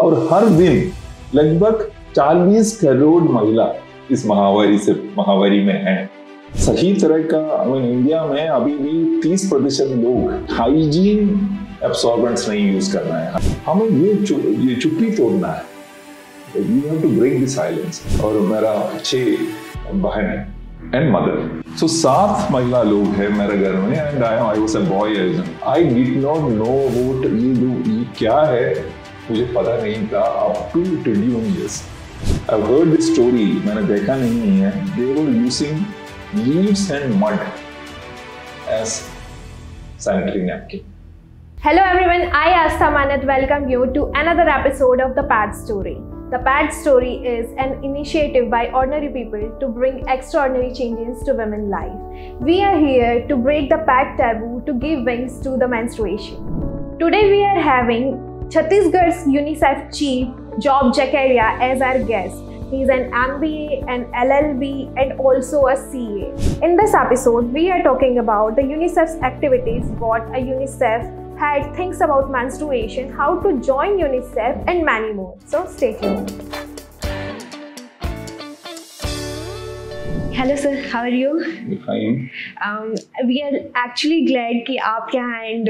और हर दिन लगभग 40 करोड़ महिला इस महामारी में है। सही तरह का इंडिया में अभी भी 30% लोग हाइजीन एब्सॉर्बेंट्स नहीं यूज करना है। हमें ये चुप्पी तोड़ना है। We have to break the silence। और मेरा 6 बहन है एंड मदर, सो 7 महिला लोग हैं मेरे घर में and I was a boy. I did not know about ये क्या है, मुझे पता नहीं था up to 21 years। I've heard this story, मैंने देखा नहीं है। They were using leaves and mud as sanitary napkin। Hello everyone, I Astha Manat welcome you to another episode of The Pad Story. The Pad Story is an initiative by ordinary people to bring extraordinary changes to women's life. We are here to break the pad taboo to give wings to the menstruation. Today we are having Chhattisgarh's UNICEF Chief Job Zachariah as our guest. He is an MBA, an LLB and also a CA. In this episode, we are talking about the UNICEF's activities, what a UNICEF head thinks about menstruation, how to join UNICEF and many more. So stay tuned. Hello sir, how are you? Fine. We are actually glad कि आप यहाँ and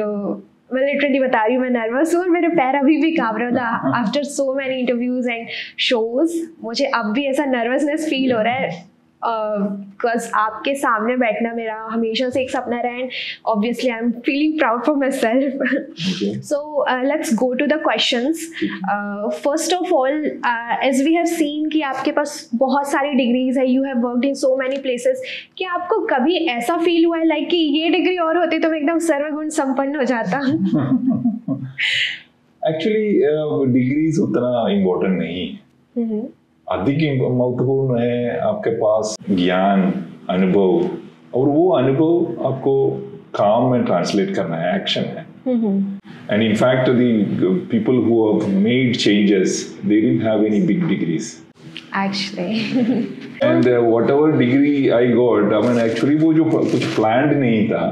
मैं literally बता रही हूँ, मैं nervous हूँ और मेरे पैर अभी भी कांप रहे था after so many interviews and shows. मुझे अब भी ऐसा नर्वसनेस फील हो रहा है बिकॉज आपके सामने बैठना मेरा हमेशा से एक सपना रहा and obviously I am feeling proud for myself. So let's go to the questions. First of all, as we have seen कि आपके पास बहुत सारी डिग्रीज है, you have worked in so many places, कि आपको कभी ऐसा फील हुआ है लाइक कि ये डिग्री और होती तो मैं एकदम सर्वगुण संपन्न हो जाता? एक्चुअली डिग्रीज उतना इम्पोर्टेंट नहीं है। अधिक महत्वपूर्ण है आपके पास ज्ञान, अनुभव, और वो अनुभव आपको काम में ट्रांसलेट करना है, एक्शन है। And in fact the people who have made changes they didn't have any big degrees actually. And whatever degree I got, I mean actually वो जो कुछ प्लान्ड नहीं था,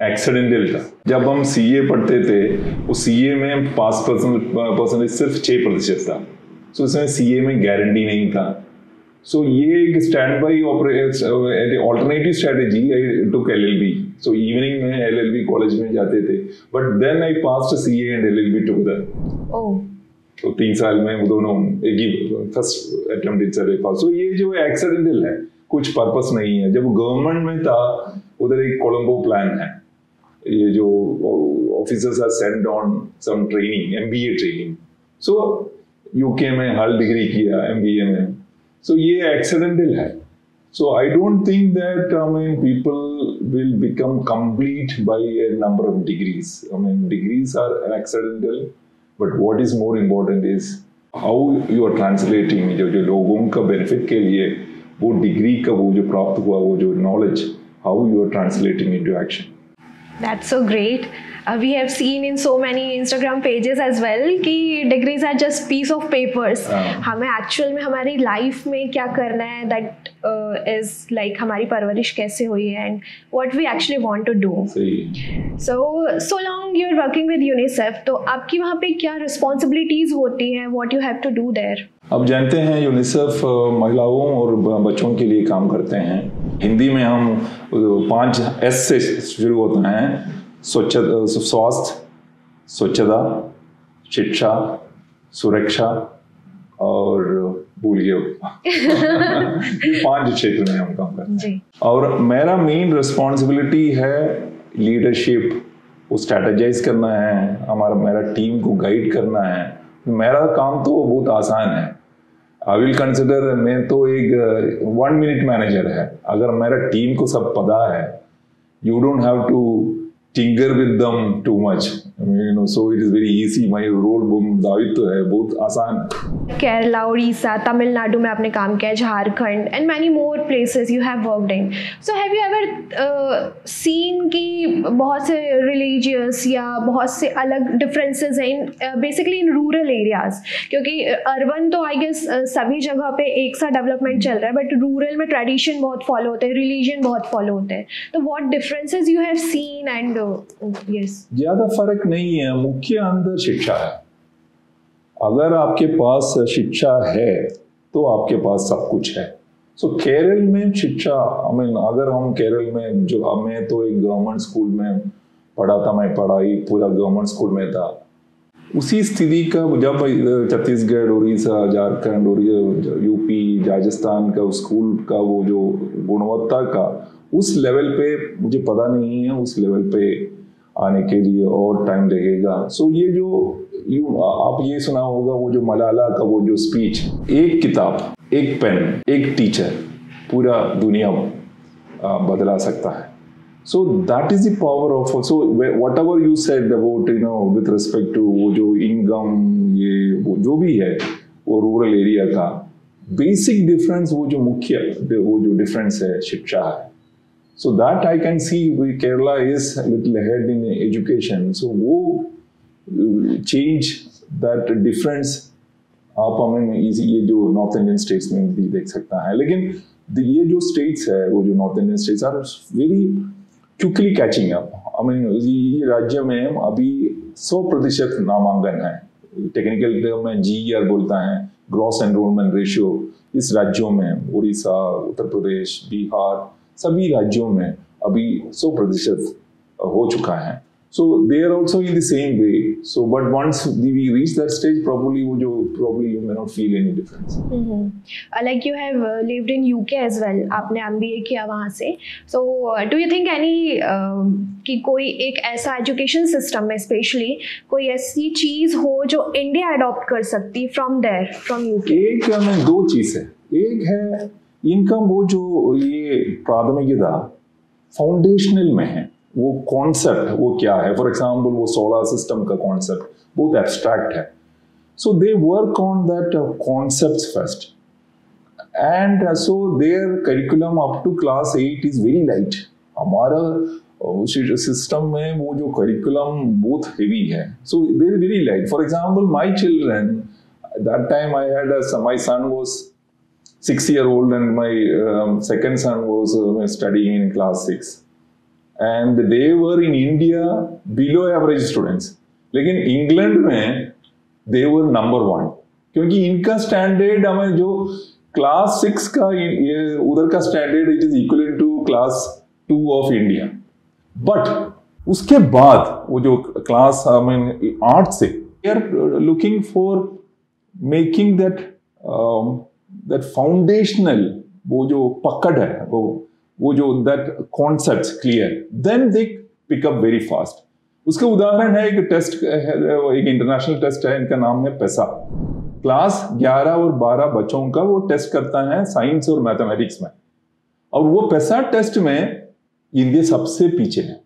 एक्सीडेंटल था। जब हम सीए पढ़ते थे, वो सीए में पास परसेंटेज सिर्फ 6% था। सो इसमें सीए में गारंटी नहीं था। सो ये एक stand by alternative strategy, I took LLB. So evening में एलएलबी कॉलेज में जाते थे, but then I passed CA and LLB together. तो 3 साल में वो दोनों एक ही फर्स्ट अटेम्प्ट इट्सएल्फ पास। सो ये जो एक्सीडेंटल है, कुछ पर्पस नहीं है। जब गवर्नमेंट में था, उधर एक कोलंबो प्लान है, ये जो officers are sent on some training, MBA training. So UK में हर डिग्री किया, एमबीए में। सो ये एक्सीडेंटल है। So I don't think that I mean people will become complete by a number of degrees. I mean degrees are accidental, but what is more important is how you are translating जो लोगों का benefit के लिए वो degree का वो जो प्राप्त हुआ, वो जो knowledge, how you are translating into action. That's so great. We have seen in so many Instagram pages as well कि degrees are just piece of papers. हमें actual में हमारी life में क्या करना है, that is like हमारी परवरिश कैसे हुई है and what we actually want to do. So long you are working with UNICEF, तो आपकी वहाँ पे क्या responsibilities होती हैं, what you have to do there? अब जानते हैं यूनिसेफ महिलाओं और बच्चों के लिए काम करते हैं। हिंदी में हम 5 S से शुरू होते हैं: स्वास्थ्य, स्वच्छता, शिक्षा, सुरक्षा और भूलिए ये 5 क्षेत्र में हम काम करते हैं। और मेरा मेन रिस्पॉन्सिबिलिटी है लीडरशिप, वो स्ट्रेटेजाइज करना है, मेरा टीम को गाइड करना है। मेरा काम तो बहुत आसान है। आई विल कंसिडर, मैं तो एक 1 मिनट मैनेजर है। अगर मेरा टीम को सब पता है, you don't have to tinker with them too much, so it is very easy। my role दायित्व है बहुत आसान। केरला, उड़ीसा, तमिलनाडु में आपने काम किया, Jharkhand and many more places you have worked in. So have you ever seen कि बहुत से रिलीजियस या बहुत से अलग डिफरेंसेस हैं in basically in rural areas? क्योंकि अर्बन तो आई गेस सभी जगह पे एक सा डेवलपमेंट चल रहा है, बट रूरल में ट्रेडिशन बहुत फॉलो होते हैं, रिलीजन बहुत फॉलो होते हैं। तो what differences you have seen and yes? ज्यादा फर्क नहीं है, मुख्य अंतर शिक्षा है अगर आपके पास शिक्षा है तो आपके पास सब कुछ है। सो केरल में शिक्षा, अगर हम केरल में, जो मैं तो एक गवर्नमेंट स्कूल में पढ़ा था, मैं पढ़ाई पूरा गवर्नमेंट स्कूल में था। उसी स्थिति का जब छत्तीसगढ़, उड़ीसा, झारखंड और यूपी, राजस्थान का स्कूल का वो जो गुणवत्ता का उस लेवल पे मुझे पता नहीं है, उस लेवल पे आने के लिए और टाइम लगेगा। सो ये जो आप ये सुना होगा वो जो मलाला का वो जो स्पीच, एक किताब, एक पेन, एक टीचर पूरा दुनिया बदला सकता है। So that is the power of, so whatever you said about, with respect to वो जो income, ये वो जो भी है वो रूरल एरिया का बेसिक डिफरेंस, वो जो मुख्य वो जो डिफरेंस है शिक्षा है। So that I can see Kerala is a little ahead in education. So वो change that difference आप हमें ये जो नॉर्थ इंडियन स्टेट्स में भी देख सकता है। लेकिन ये जो स्टेट्स है वो जो North Indian states are very quickly catching up. ये राज्य में अभी 100% नामांकन है। टेक्निकल टर्म में GER बोलता है, ग्रॉस एनरोलमेंट रेशियो। इस राज्यों में उड़ीसा, उत्तर प्रदेश, बिहार, सभी राज्यों में अभी 100% हो चुका है। So they are also in the same way. So, but once we reach that stage, probably you may not feel any difference. Like you have lived in UK as well. आपने MBA किया वहाँ से. So, do you think कि कोई एक ऐसा education system में specially कोई ऐसी चीज हो जो इंडिया अडॉप्ट कर सकती फ्रॉम UK? एक में दो चीज है। एक है इनकम, वो जो ये प्राथमिकता फाउंडेशनल में है, वो कॉन्सेप्ट वो क्या है। फॉर एग्जाम्पल वो सोलर सिस्टम का कॉन्सेप्ट बहुत एब्स्ट्रैक्ट है। So they work on that concepts first, and so their curriculum up to class 8 is very light. हमारा सिस्टम में वो जो करिकुलम बहुत हेवी है, so they are very light. For example my children, that time I had my son was 6 years old and my second son was studying in class 6. And they were in India below average students, लेकिन England में they were number 1, क्योंकि इनका standard हमें जो class 6 का उधर का standard it is equal to class 2 of India. But उसके बाद वो जो क्लास 8 से they are looking for making that foundational वो जो पकड़ है वो जो that concepts clear, then they pick up very fast. उसके उदाहरण है एक टेस्ट, एक इंटरनेशनल टेस्ट है, इनका नाम है पेसा। क्लास 11 और 12 बच्चों का वो टेस्ट करता है साइंस और मैथमेटिक्स में, और वो पेसा टेस्ट में इंडिया सबसे पीछे है।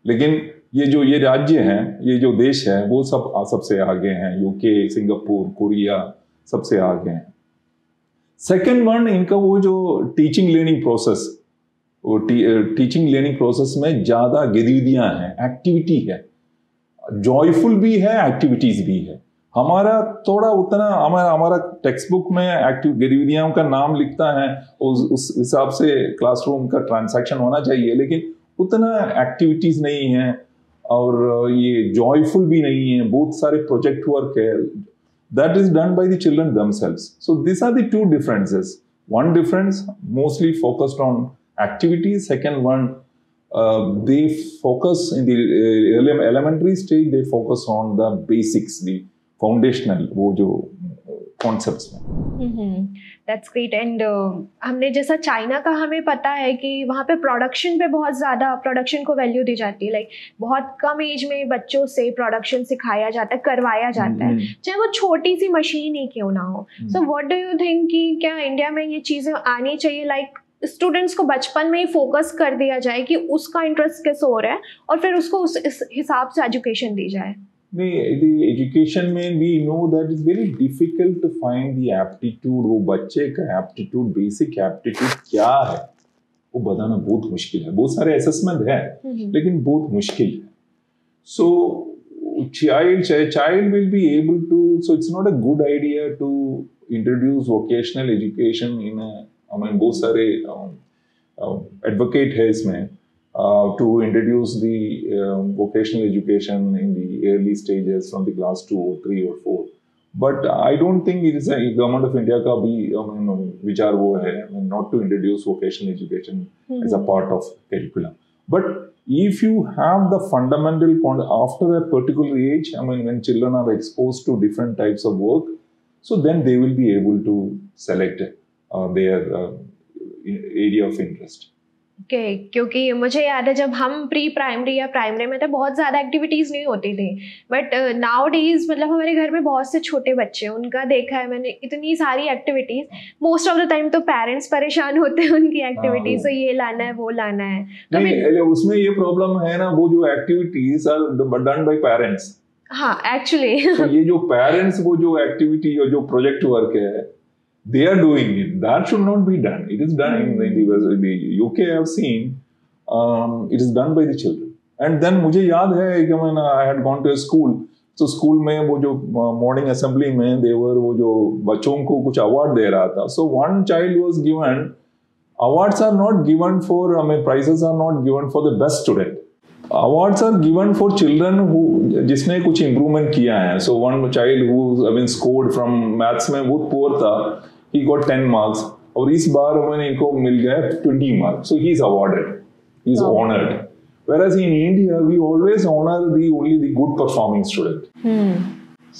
लेकिन ये राज्य हैं, ये जो देश है वो सबसे आगे हैं। यूके, सिंगापुर, कोरिया सबसे आगे हैं। सेकेंड वन, इनका वो जो टीचिंग लर्निंग प्रोसेस, वो टीचिंग लर्निंग प्रोसेस में ज़्यादा गतिविधियाँ हैं, एक्टिविटी है, जॉयफुल भी है, एक्टिविटीज़ भी है। हमारा थोड़ा उतना हमारा टेक्स्ट बुक में एक्टिव गतिविधियों का नाम लिखता है, उस हिसाब से क्लासरूम का ट्रांसैक्शन होना चाहिए, लेकिन उतना एक्टिविटीज़ नहीं है और ये जॉयफुल भी नहीं है। बहुत सारे प्रोजेक्ट वर्क है, that is done by the children themselves. So these are the two differences. One difference mostly focused on activities. Second one, they focus in the elementary stage, they focus on the basics, the foundational वो जो concepts में। That's great. And हमने जैसा China का हमें पता है कि वहाँ पे प्रोडक्शन पे बहुत ज़्यादा प्रोडक्शन को वैल्यू दी जाती है। लाइक बहुत कम एज में बच्चों से प्रोडक्शन सिखाया जाता है, करवाया जाता है, चाहे वो छोटी सी मशीन ही क्यों ना हो। So what do you think कि क्या इंडिया में ये चीज़ें आनी चाहिए? लाइक स्टूडेंट्स को बचपन में ही फोकस कर दिया जाए कि उसका इंटरेस्ट किस हो रहा है और फिर उसको उस हिसाब से एजुकेशन दी जाए। The education में we know that it's very difficult to find the aptitude, वो बच्चे का aptitude, basic aptitude क्या है वो बताना बहुत मुश्किल है। बहुत सारे assessment है लेकिन बहुत मुश्किल है। So child will be able to, so it's not a good idea to introduce vocational education in a, बहुत सारे advocate है इसमें to introduce the vocational education in the early stages from the class 2 or 3 or 4. But I don't think it is government of India का भी विचार वो है not to introduce vocational education as a part of curriculum. But if you have the fundamental after a particular age, I mean, when children are exposed to different types of work, so then they will be able to select their area of interest. Okay, क्योंकि मुझे याद है जब हम pre primary या primary में थे बहुत ज़्यादा एक्टिविटीज़ नहीं होती थी, बट नाउ डेज मतलब हमारे घर में बहुत से छोटे बच्चे हैं, उनका देखा है मैंने इतनी सारी activities. Most of the time तो पेरेंट्स परेशान होते हैं उनकी एक्टिविटीज से, ये लाना है वो लाना है. तो नहीं, उसमें ये प्रॉब्लम है ना, वो जो activities are done by parents. हाँ एक्चुअली तो ये जो पेरेंट्स वो जो एक्टिविटी और जो प्रोजेक्ट वर्क है they are doing it. That should not be done. It is done in the UK. I have seen it is done by the children. And then मुझे याद है कि I had gone to a school. So school में वो जो morning assembly में they were वो जो बच्चों को कुछ award दे रहा था. So one child was given awards are not given for prizes are not given for the best student. Awards are given for children who जिसने कुछ improvement किया है. So one child who scored from maths में बहुत poor था. He got 10 marks. और इस बार इनको मिल गया 20 marks. So he is awarded. He is honored. Whereas in India, we always honor only the good performing student.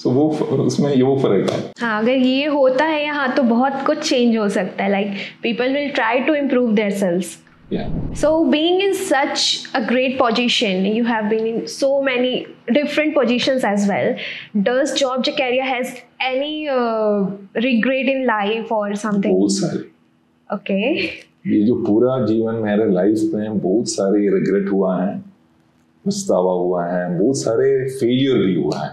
So वो उसमें ये वो फर्क है. हाँ, अगर ये होता है यहाँ तो बहुत कुछ चेंज हो सकता है. Like people will try to improve themselves. Yeah. So being in such a great position, you have been in so many different positions as well. Does Job Zachariah has any regret in life or something? बहुत सारे. Okay. ये जो पूरा जीवन मेरे life में बहुत सारे रिग्रेट हुआ है, पछतावा हुआ है, बहुत सारे फेलियर भी हुआ है.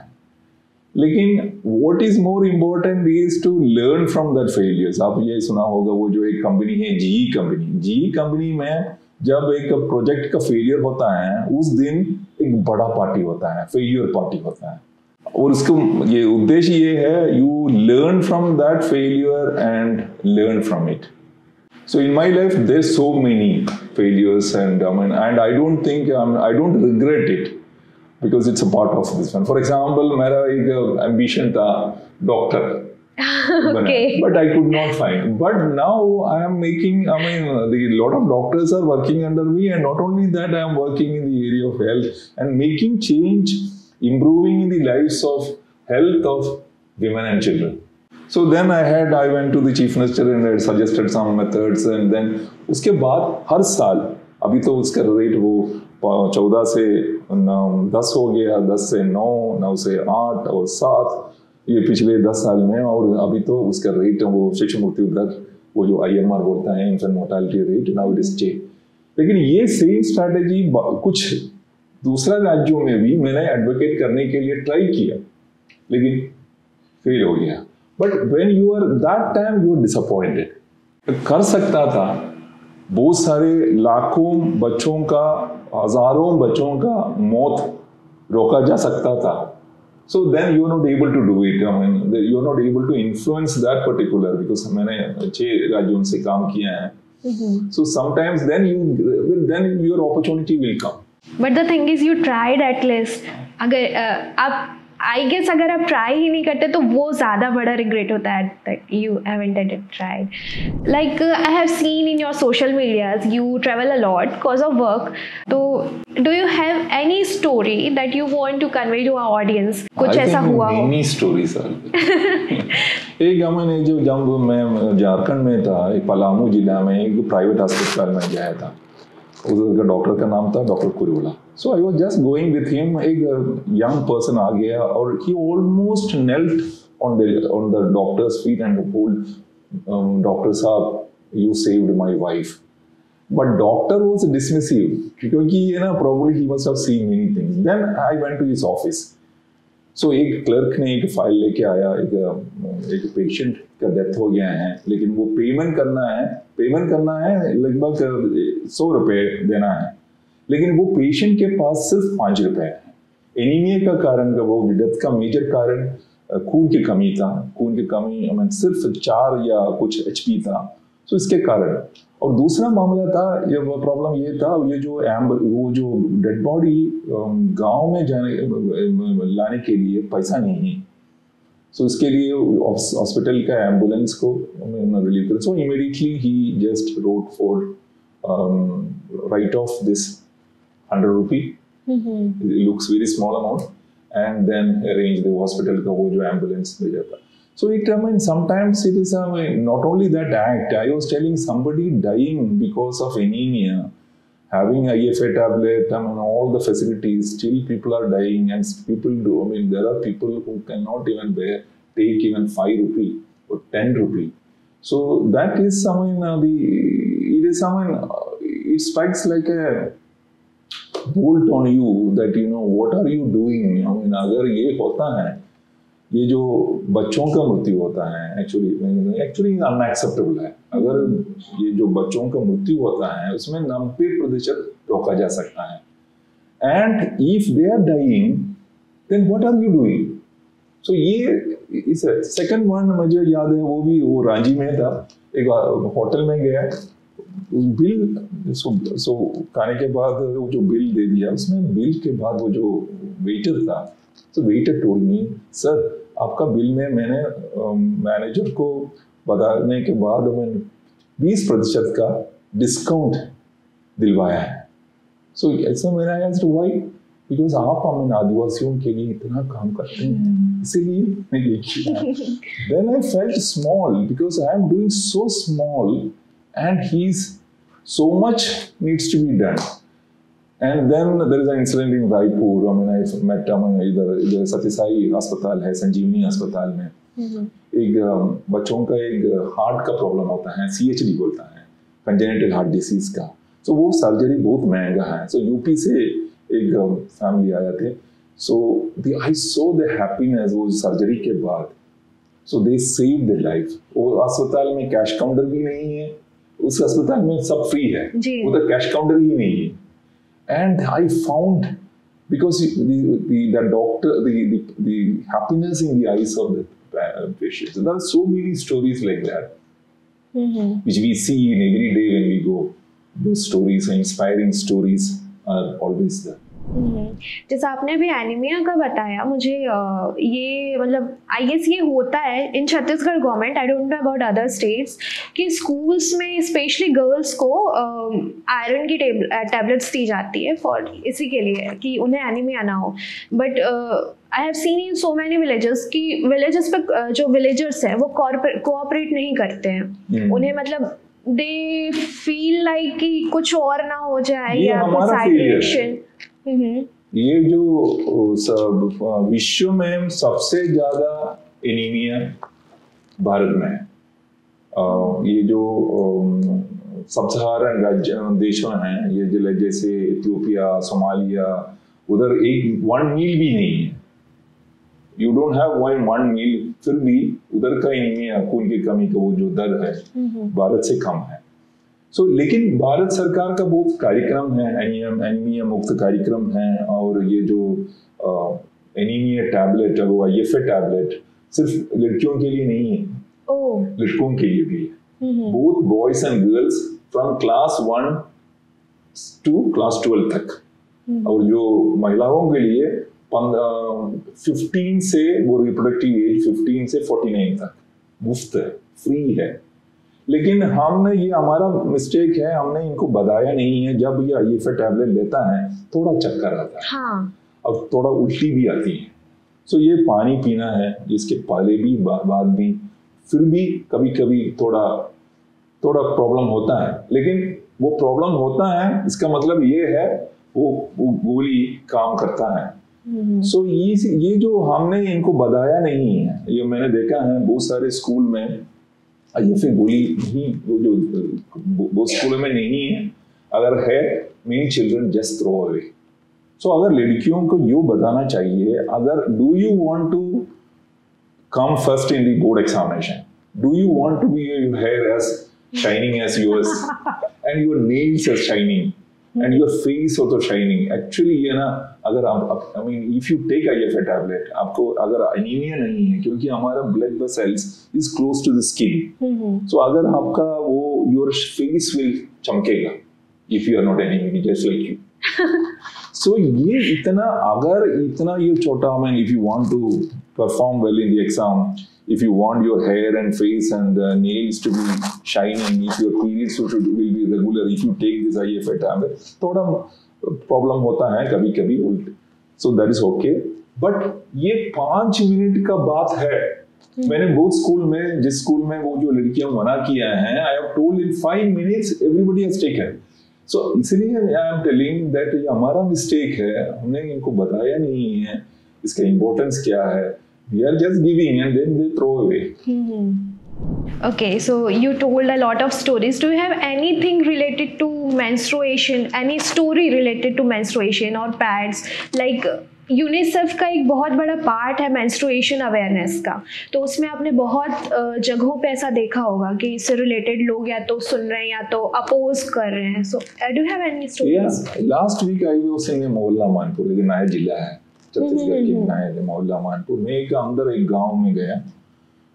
लेकिन what is more important is to learn from that failures. आप ये सुना होगा वो जो एक कंपनी है GE कंपनी में जब एक प्रोजेक्ट का फेलियर होता है उस दिन एक बड़ा पार्टी होता है, फेलियर पार्टी होता है, और उसको ये उद्देश्य ये है you learn from that failure and learn from it. So in my life there's so many failures and I don't think I don't regret it. Because it's a part of this one. For example, मेरा एक ambition था doctor. Okay. But I could not find. But now I am making. The lot of doctors are working under me, and not only that, I am working in the area of health and making change, improving in the lives of health of women and children. So then I went to the chief minister and I suggested some methods, and then उसके बाद हर साल अभी तो उसका rate वो 14 से 10 हो गया, 10 से 9, 9 से 8 और 7 ये पिछले 10 साल में, और अभी तो उसका रेट वो शिशु मृत्यु दर वो जो IMR बोलता है infant mortality rate now it is चे. लेकिन ये सेम स्ट्रैटेजी कुछ दूसरा राज्यों में भी मैंने एडवोकेट करने के लिए ट्राई किया लेकिन फेल हो गया. But when you are that time you are disappointed. कर सकता था, बहुत सारे लाखों बच्चों का, हजारों बच्चों का मौत रोका जा सकता था. So then you are not able to do it. You are not able to influence that particular because मैंने 6 राज्यों से काम किया है. So sometimes then your opportunity will come. But the thing is, you tried at least. अगर आप I guess अगर आप ट्राई ही नहीं करते तो वो ज़्यादा बड़ा रिग्रेट होता है that you haven't tried. Like I have seen in your social medias, you travel a lot because of work. तो do you have any story that you want to convey to our audience? कुछ ऐसा हुआ हो? Many stories are. एक मैंने जब मैं झारखंड में था, पलामू जिला में एक प्राइवेट अस्पताल में गया था. उधर डॉक्टर का नाम था doctor कुरुला. So I was just going with him. एक young person आ गया और he almost knelt on the doctor's feet and told, "Doctor साहब, you saved my wife." But doctor was dismissive क्योंकि ये ना probably he must have seen many things. Then I went to his office. So एक clerk ने एक file लेके आया, एक पेशेंट का डेथ हो गया है लेकिन वो पेमेंट करना है लगभग 100 रुपए देना है, लेकिन वो पेशेंट के पास सिर्फ 5 रुपए है. एनीमिया का कारण का वो डेथ का मेजर कारण खून की कमी था. खून की कमी सिर्फ 4 या कुछ HP था. तो इसके कारण. और दूसरा मामला था, ये प्रॉब्लम ये था, ये वो जो डेड बॉडी गांव में लाने के लिए पैसा नहीं है. सो इसके लिए हॉस्पिटल का एम्बुलेंस को रिलीव कर, सो इमीडिएटली ही just wrote for write off this 100 rupee, looks very small amount, and then arrange the hospital का वो जो एम्बुलेंस भेजा था. So it, I mean, sometimes it is, I mean, not only that act. I was telling somebody dying because of anemia, having IFA tablet, I mean, all the facilities, still people are dying, and people do. I mean, there are people who cannot even take even 5 rupee or 10 rupee. So that is, I mean, it strikes like a bolt on you that, you know, what are you doing? I mean, अगर ये होता है, ये जो बच्चों का मृत्यु होता है एक्चुअली अनएक्सेप्टेबल है. अगर ये जो बच्चों का मृत्यु होता है उसमें 90% रोका जा सकता है. And if they are dying then what are you doing? So ये इस सेकंड वन मुझे याद है, वो रांची में था. एक होटल में गया, बिल सो खाने के बाद वो जो बिल दे दिया, उसमें बिल के बाद वो जो वेटर था, so waiter told me, sir, आपका बिल में मैंने मैनेजर को बताने के बाद मैंने 20% का डिस्काउंट दिलवाया है. सो ऐसा मैंने asked why? Because आप हमें आदिवासियों के लिए इतना काम करते हैं, इसीलिए मैं ये किया. Then I felt small because I am doing so small and he's so much needs to be done. And then there is an incident in Raipur. I mean, I met इधर सत्यसाई अस्पताल है, संजीवनी अस्पताल में एक बच्चों का एक हार्ट का प्रॉब्लम होता है, CHD बोलता है, कंजेनिटल हार्ट डिसीज का. सो वो सर्जरी बहुत महंगा है. सो यूपी से एक फैमिली आया थे. सो आई सो द हैप्पीनेस वो सर्जरी के बाद. सो दे सेव द लाइफ. वो अस्पताल में कैश काउंटर भी नहीं है, उस अस्पताल में सब फ्री है, उधर कैश काउंटर ही नहीं है. And I found, because the doctor, the happiness in the eyes of the patients. There are so many stories like that, which we see in every day when we go. Those stories, inspiring stories, are always there. जैसे आपने अभी anaemia का बताया, मुझे ये मतलब I guess ये होता है in Chhattisgarh government, I don't know about other states, कि स्कूल्स में स्पेशली गर्ल्स को आयरन की टैबलेट्स दी जाती है फॉर इसी के लिए कि उन्हें एनीमिया ना हो. But I have seen in so many villages कि विलेजेस पे जो विलेजर्स हैं वो कोऑपरेट नहीं करते हैं. उन्हें मतलब दे फील लाइक कि कुछ और ना हो जाए या कुछ साइड रिएक्शन. ये जो विश्व में सबसे ज्यादा एनीमिया भारत में है. ये जो सब सहारन राज्य देशों हैं, ये जैसे इथियोपिया, सोमालिया, उधर एक 1 मील भी नहीं है. यू डोंट हैव 1 मील, फिर भी उधर का एनीमिया, खून की कमी का वो जो दर है भारत से कम है. सो लेकिन भारत सरकार का बहुत कार्यक्रम है, एनीमिया मुक्त कार्यक्रम है. और ये जो एनीमिया टैबलेट है, वो IFA टैबलेट सिर्फ लड़कियों के लिए नहीं है, लड़कों के लिए भी है. Both boys and girls from class 1 to class 12 तक. और जो महिलाओं के लिए 15 से वो रिप्रोडक्टिव एज 15 से 49 तक मुफ्त है, फ्री है. लेकिन हमने, ये हमारा मिस्टेक है, हमने इनको बताया नहीं है. जब ये IFA टैबलेट लेता है थोड़ा चक्कर आता है, हाँ. अब थोड़ा उल्टी भी आती है. सो ये पानी पीना है, इसके पहले भी बाद भी, फिर भी कभी कभी थोड़ा प्रॉब्लम होता है. लेकिन वो प्रॉब्लम होता है, इसका मतलब ये है वो गोली काम करता है. सो ये जो हमने इनको बताया नहीं है, ये मैंने देखा है बहुत सारे स्कूल में IFA गोली नहीं, वो जो वो स्कूलों में नहीं है. अगर है, many children just throw away. So अगर लड़कियों को यो बताना चाहिए, अगर do you want to come first in the board examination, do you want to be your hair as shining as yours and your nails as shining and your face also shining. Actually ये ना, अगर आप I mean if you take IFA tablet, आपको अगर anemia नहीं है, क्योंकि हमारा blood vessels is close to the skin. So अगर आपका वो your face will चमकेगा if you are not anemic, just like you. So ये इतना, अगर इतना ये छोटा, I mean if you want to perform well in the exam, if you want your hair and face and nails to be shining, if your periods will be regular, if you take this IFA tablet, थोड़ा problem होता है कभी-कभी उल्टे. So that is okay. But ये 5 minute का बात है. मैंने बहुत स्कूल में, जिस स्कूल में वो जो लड़कियां मना किया है, I have told in 5 minutes everybody has taken. So इसलिए I am telling that ये हमारा mistake है, हमने इनको बताया नहीं है इसका importance क्या है. We are just giving and then they throw away. Okay, so you told a lot of stories. Do you have anything related to menstruation? Any story related to menstruation or pads? Like UNICEF का एक बहुत बड़ा part है menstruation awareness का, तो उसमें आपने बहुत जगहों पे ऐसा देखा होगा कि इससे रिलेटेड लोग या तो सुन रहे हैं या तो अपोज कर रहे हैं. So do you have any stories? Last week I was in Mohalla Manpur, एक नया जिला है छत्तीसगढ़ के नया मोहल्ला मानपुर में, एक अंदर एक गांव में गया.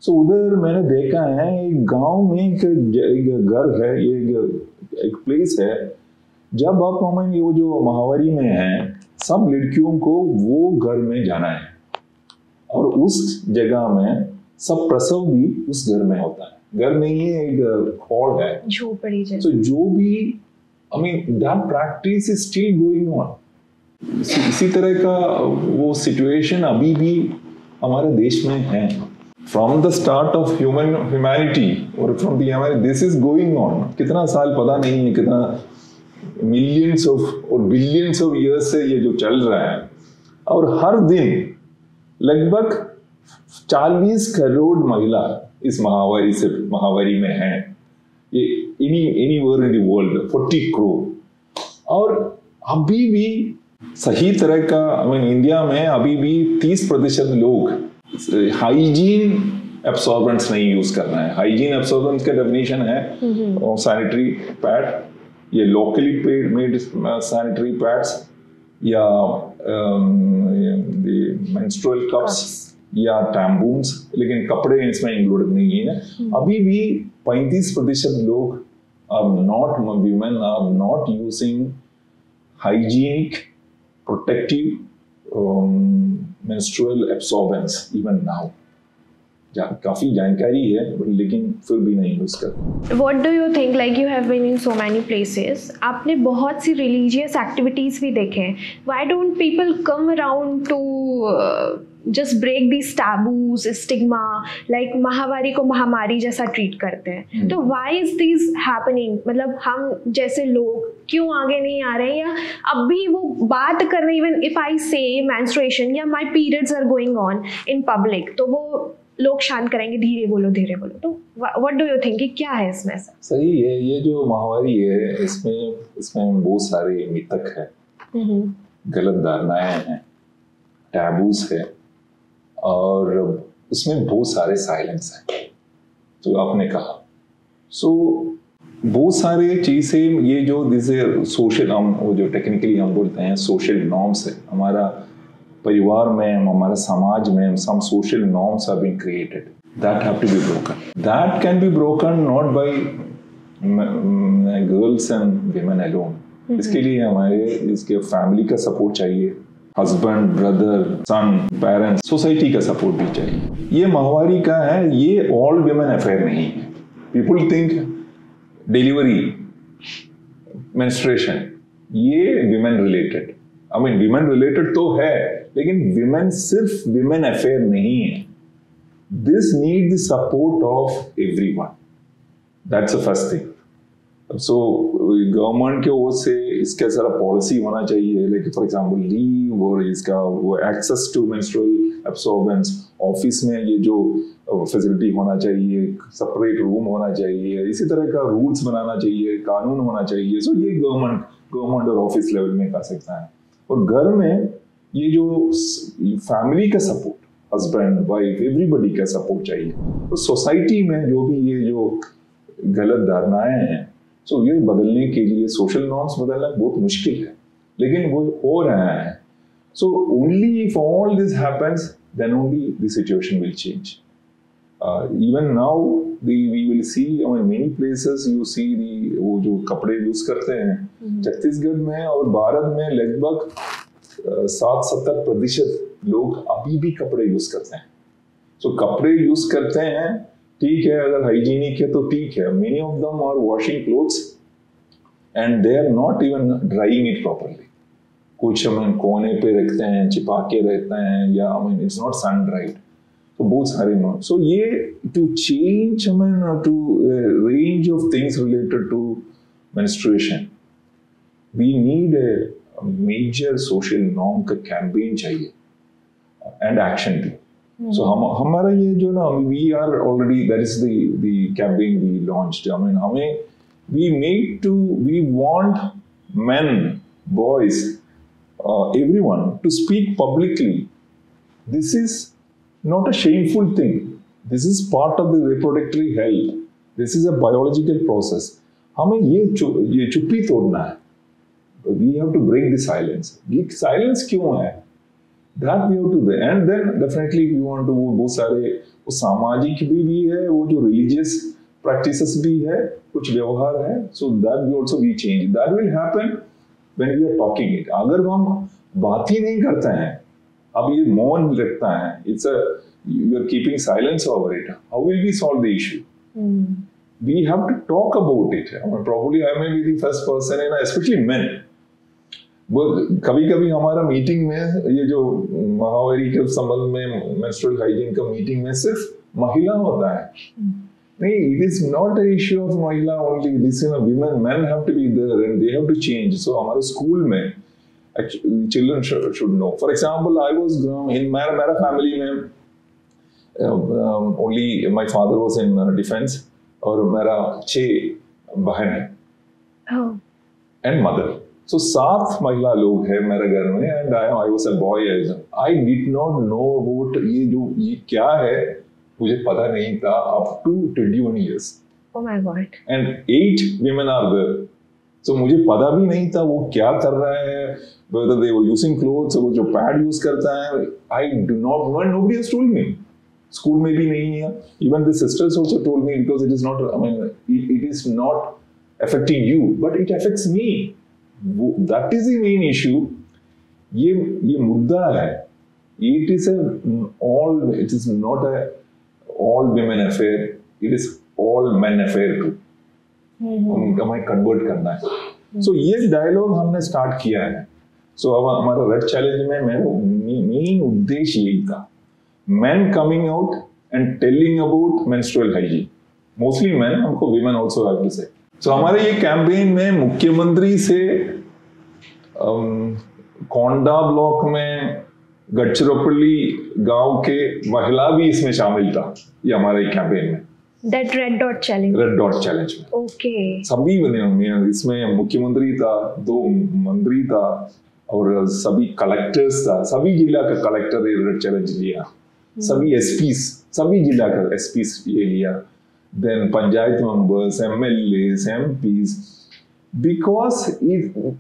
सो उधर मैंने देखा है एक गांव में एक घर है, ये एक प्लेस है. जब आप हमें ये जो महावारी में है, सब लड़कियों को वो घर में जाना है और उस जगह में सब प्रसव भी उस घर में होता है. घर नहीं है, एक हॉल है, झोपड़ी जैसा. तो जो भी I mean that practice is still going on. इसी तरह का वो सिचुएशन अभी भी हमारे देश में है. From the start of humanity और from this is going on. कितना साल पता नहीं है, कितना मिलियंस ऑफ और बिलियंस ऑफ ईयर्स से ये जो चल रहा है. और हर दिन लगभग 40 करोड़ महिला इस महावारी में हैं. ये anywhere in the world 40 crore. और अभी भी सही तरह का इंडिया में अभी भी 30% लोग हाइजीन एब्सॉर्बेंट्स नहीं यूज कर रहे हैं. हाइजीन एब्सॉर्बेंट्स का डेफिनेशन है सैनिटरी पैड, ये लोकली मेड सैनिटरी पैड्स या मेंस्ट्रुअल कप्स या टैम्पून्स, लेकिन कपड़े इसमें इंक्लूडेड नहीं है. अभी भी 35% लोग women are not using hygienic protective menstrual absorbents even now. काफी जानकारी है लेकिन फिर भी नहीं यूज करते. What do you think? Like you have been in so many places. आपने बहुत सी religious activities भी देखे हैं. Why don't people come around to just break these taboos, stigma? Like महावारी को महामारी जैसा ट्रीट करते हैं. तो why is this happening? मतलब हम जैसे लोग क्यों आगे नहीं आ रहे हैं या अब भी वो बात कर रहे हैं? Even if I say menstruation या my periods are going on in public, तो वो लोग शांत करेंगे, धीरे बोलो धीरे बोलो. तो व्हाट डू यू थिंक, क्या है इसमें ऐसा? सही है, ये जो महावारी है इसमें बहुत सारे मिथक है, गलत धारणाएं हैं, टैबूज है और उसमें बहुत सारे साइलेंस है जो आपने कहा. सो बहुत सारे चीजें ये जो जैसे सोशल, हम वो जो टेक्निकली हम बोलते हैं सोशल नॉर्म्स है, हमारा परिवार में, हमारे समाज में some social norms have been created that have to be broken. That can be broken not by girls and women alone. इसके लिए हमारे इसके फैमिली का सपोर्ट चाहिए, हस्बैंड, ब्रदर, सन, पेरेंट्स, सोसाइटी का सपोर्ट भी चाहिए. ये महावारी का है, ये ऑल विमेन अफेयर नहीं है. पीपल थिंक डिलीवरी, मेंस्ट्रुएशन ये women related. I mean women related तो है, लेकिन विमेन सिर्फ विमेन अफेयर नहीं है. This need the support of everyone. That's the first thing. So government के ओर से इसका सारा पॉलिसी होना चाहिए, लाइक फॉर एग्जांपल लीव और इसका वो एक्सेस टू मेंस्ट्रुअल एब्सॉर्बेंट्स. ऑफिस में ये जो फैसिलिटी होना चाहिए, सेपरेट रूम होना चाहिए, इसी तरह का रूल्स बनाना चाहिए, कानून होना चाहिए. सो ये गवर्नमेंट और ऑफिस लेवल में कर सकता है. और घर में ये जो फैमिली का सपोर्ट, हस्बैंड, वाइफ, एवरीबॉडी का सपोर्ट चाहिए. तो सोसाइटी में जो भी ये जो गलत धारणाएं हैं, सो ये बदलने के लिए सोशल नॉर्म्स बदलना बहुत मुश्किल है, लेकिन वो हो रहा है. So only if all this happens then only the situation will change. Even now we will see many places you see वो जो कपड़े यूज करते हैं छत्तीसगढ़ में और भारत में लगभग 60-70% लोग अभी भी कपड़े यूज करते हैं. So कपड़े यूज करते हैं, ठीक है, अगर हाइजीनिक है तो ठीक है. Many of them are washing clothes and they are not even drying it properly. कुछ कोने पे रखते हैं, छिपा के रहते हैं, या it's not sun dried. तो बहुत सारे नॉट. सो ये to change to a range of things related to menstruation, we need a major social norm का campaign चाहिए and action भी. So हमारा ये जो ना, we are already, that is the campaign we launched. हमें we want men, boys, everyone to speak publicly. This is not a shameful thing. This is part of the reproductive health. This is a biological process. हमें ये चुप्पी तोड़ना है. We have to break the silence. ये silence क्यों है? That we have to do. And then definitely we want to, बहुत सारे वो सामाजिक भी है, वो जो religious practices भी है, कुछ व्यवहार है. So that we also we change. That will happen when we are talking it. अगर हम बात ही नहीं करते हैं, अब ये मौन रखता है, you are keeping silence over it. How will we solve the issue? We have to talk about it. Probably I may be the first person, especially men. कभी-कभी हमारा मीटिंग में, ये जो महावारी के संबंध में मेंस्ट्रुअल हाइजीन का मीटिंग में सिर्फ महिला होता है. नहीं, it is not an issue of महिला only. This is women, men have to be there and they have to change. So हमारे स्कूल में children should know. For example, I was in मेरा family में only my father was in defense और मेरा 6 बहन है and mother. So 7 महिला लोग हैं मेरे घर में and I was a boy. I did not know about ये क्या है, मुझे पता नहीं था up to 21 years. Oh my God. And 8 women are there. So मुझे पता भी नहीं था वो क्या कर रहा है, whether they were using clothes, वो जो पैड यूज करता है. I do not know, nobody has told me. School में भी नहीं है. Even the sisters also told me, because it is not, it is not affecting you, but it affects me. That is the main issue. ये मुद्दा है. It is not a all women affair. It is all men affair too. हमें convert करना है. So ये dialogue हमने start किया है. So अब हमारा रेड चैलेंज में मेरा मेन उद्देश्य यही था. Men coming out and telling about menstrual hygiene. Mostly men, हमको women also have to say. So हमारे ये कैंपेन में मुख्यमंत्री से कोंडा ब्लॉक में गढ़चिरोपल्ली गांव के महिला भी इसमें शामिल था. ये हमारे कैंपेन में. That red dot challenge. Red dot challenge में. Okay. सभी इसमें मुख्यमंत्री था, 2 मंत्री था और सभी कलेक्टर्स था. सभी जिला का कलेक्टर ये रेड चैलेंज लिया. सभी एसपीस, सभी जिला का एसपीस ये लिया. Then panchayat members, MLAs, MPs, because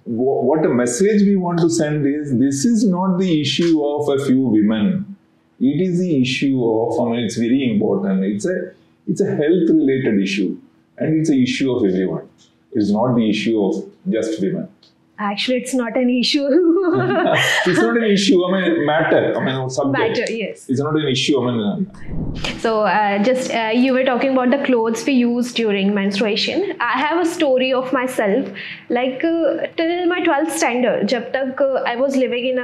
what a message we want to send is, this is not the issue of a few women. It is the issue of, it's very important. It's a health related issue and it's an issue of everyone. It's not the issue of just women. Actually, it's not an issue. It's not an issue. Matter. Subject. Matter, yes. It's not an issue. So, you were talking about the clothes we use during menstruation. I have a story of myself. Like till my 12th standard, जब तक I was living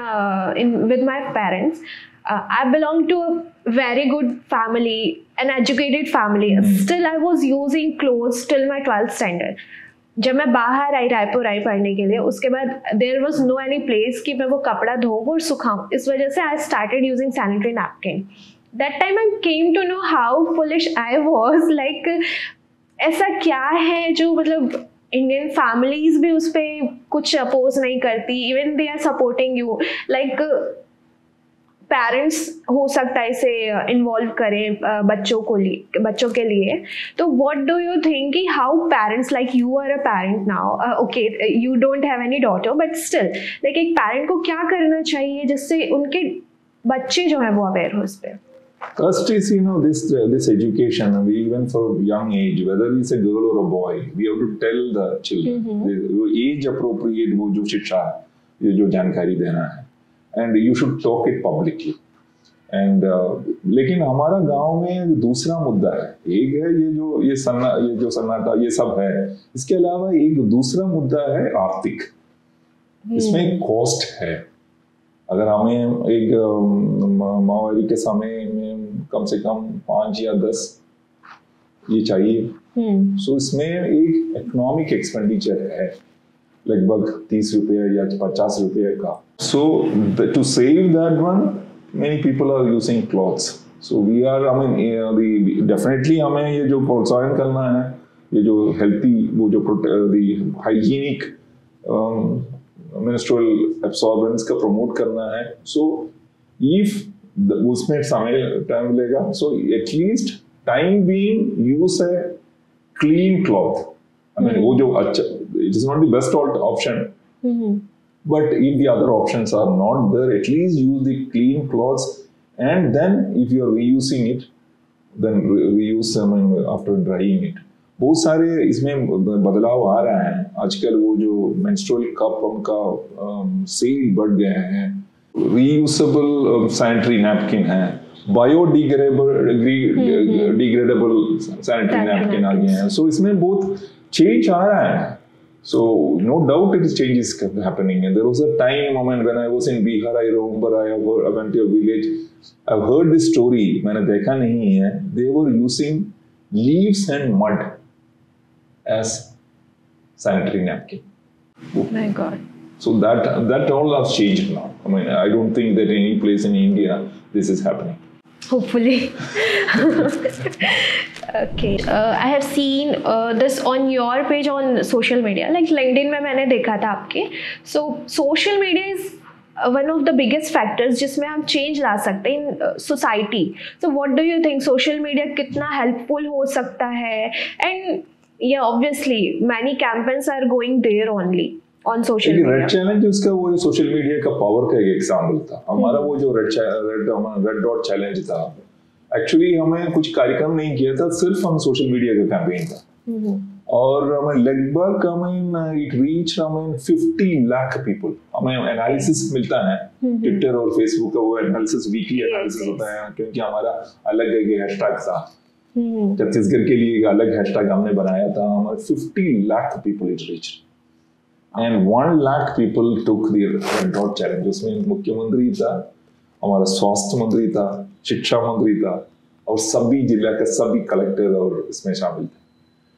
with my parents, I belonged to a very good family, an educated family. Still, I was using clothes till my 12th standard. जब मैं बाहर आई, रायपुर आई पढ़ने के लिए, उसके बाद there was no any place कि मैं वो कपड़ा धोऊं और सुखाऊं. इस वजह से I started using sanitary napkin. That time I came to know how foolish I was. Like ऐसा क्या है जो मतलब इंडियन फैमिलीज भी उस पर कुछ अपोज नहीं करती, even they are supporting you. Like parents हो सकता है इसे इन्वॉल्व करें बच्चों के लिए. तो व्हाट डू यू थिंक कि how parents, like you are a parent now, okay you don't have any daughter, but still like एक पेरेंट को क्या करना चाहिए जिससे उनके बच्चे जो है वो अवेयर हो इस पे? First is, this education, even for young age, whether it's a girl or a boy, we have to tell the children, age appropriate वो जो शिक्षा है, ये जो जानकारी देना है. and you should talk it publicly. And लेकिन हमारा गांव में दूसरा मुद्दा है, एक है ये जो सन्नाटा ये सब है, इसके अलावा एक दूसरा मुद्दा है आर्थिक। इसमें कॉस्ट है। अगर हमें एक माहवारी के समय में कम से कम 5 या 10 ये चाहिए, सो इसमें एक इकोनॉमिक एक्सपेंडिचर है लगभग 30 रुपये या 50 रुपये का। So to save that one many people are using clothes. So we are, I mean, definitely हमें ये जो प्रोत्साहन करना है, ये जो healthy, वो जो the hygienic menstrual absorbents का promote करना है. So if उसमें time मिलेगा, so at least time being use a clean cloth. I mean वो जो अच्छा, it is not the best option. But if the other options are not there, at least use the clean cloths, and then if you are reusing it, then reuse them after drying it. बहुत सारे इसमें बदलाव आ रहा है आजकल। वो जो menstrual cup उनका सेल बढ़ गए हैं, reusable sanitary napkin है, biodegradable sanitary napkin आ गए हैं। So इसमें बहुत change आ रहा है। So no doubt it is changes happening. And there was a time moment when I was in Bihar. I remember I went to a village. I've heard this story. मैंने देखा नहीं है. They were using leaves and mud as sanitary napkin. Oh my God. So that all has changed now. I mean, I don't think that any place in India this is happening. Hopefully. Okay. I have seen this on your page on social media. Like LinkedIn में मैंने देखा था आपके. So social media is one of the biggest factors जिसमें हम change ला सकते हैं in society. So what do you think? Social media कितना helpful हो सकता है? And yeah, obviously many campaigns are going there only on social media. Red challenge उसका वो सोशल मीडिया का पावर का एक एग्जाम्पल था। हमारा वो जो रेड डॉट चैलेंज था, एक्चुअली हमें कुछ कार्यक्रम नहीं किया था, सिर्फ हम सोशल मीडिया का कैंपेन था। और हमें लगभग इट रीच 50 लाख पीपल। हमें एनालिसिस मिलता है ट्विटर और फेसबुक का, वो एनालिसिस वीकली एनालिसिस होता है, क्योंकि हमारा अलग एक हैशटैग था। छत्तीसगढ़ के लिए एक अलग हैशटैग हमने बनाया था। हमारे 50 lakh people it reach and 1 lakh people took the red dot challenge. उसमें मुख्यमंत्री था, हमारा स्वास्थ्य मंत्री था, शिक्षा मंत्री था, और सभी जिला के सभी कलेक्टर और इसमें शामिल थे।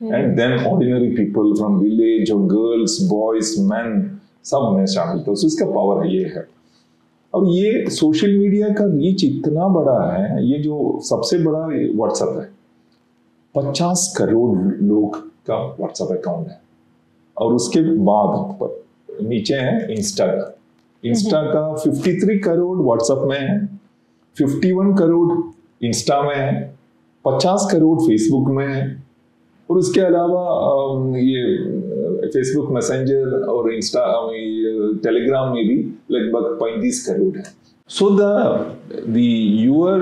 And then ordinary people from village और girls, boys, men सब में शामिल थे। तो इसका पावर ये है। अब ये सोशल मीडिया का रीच इतना बड़ा है, ये जो सबसे बड़ा व्हाट्सएप है, 50 करोड़ लोग का व्हाट्सएप अकाउंट है। और उसके बाद नीचे है इंस्टा का 53 करोड़ व्हाट्सएप में है, 51 करोड़ इंस्टा में है, 50 करोड़ फेसबुक में है, और उसके अलावा ये फेसबुक मैसेंजर और इंस्टा टेलीग्राम में भी लगभग 35 करोड़ है। So the your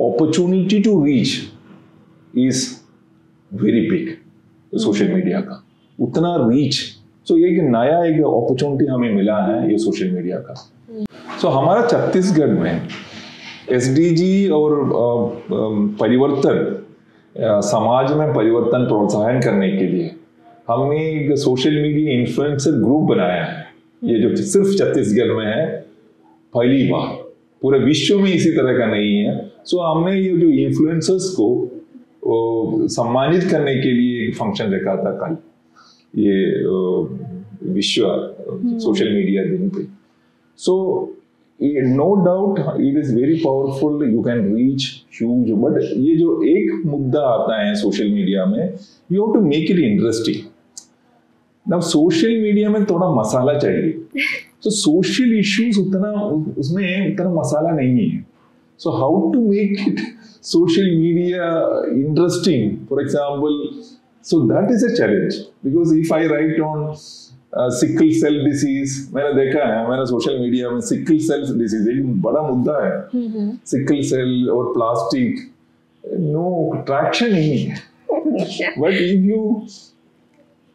opportunity to reach is very big social media का, उतना रीच। सो ये नया एक अपॉर्चुनिटी हमें मिला है ये सोशल मीडिया का। सो हमारा छत्तीसगढ़ में एसडीजी और परिवर्तन, समाज में परिवर्तन प्रोत्साहन करने के लिए हमने एक सोशल मीडिया इन्फ्लुएंसर ग्रुप बनाया है। ये जो सिर्फ छत्तीसगढ़ में है, पहली बार, पूरे विश्व में इसी तरह का नहीं है। सो हमने ये जो इन्फ्लुएंसर्स को सम्मानित करने के लिए एक फंक्शन रखा था कल, ये विश्व सोशल मीडिया दिन पे। So no doubt it is very powerful, you can reach huge. But ये जो एक मुद्दा आता है सोशल मीडिया में, you have to make it interesting. अब सोशल मीडिया में थोड़ा मसाला चाहिए, तो सोशल इश्यूज उतना उसमें उतना मसाला नहीं है। So how to make it social media interesting, for example, so that is a challenge, because if I write on sickle cell disease, मैंने देखा है, मैंने सोशल मीडिया में sickle cell disease एक बड़ा मुद्दा है, sickle cell और प्लास्टिक, no traction नहीं है। But if you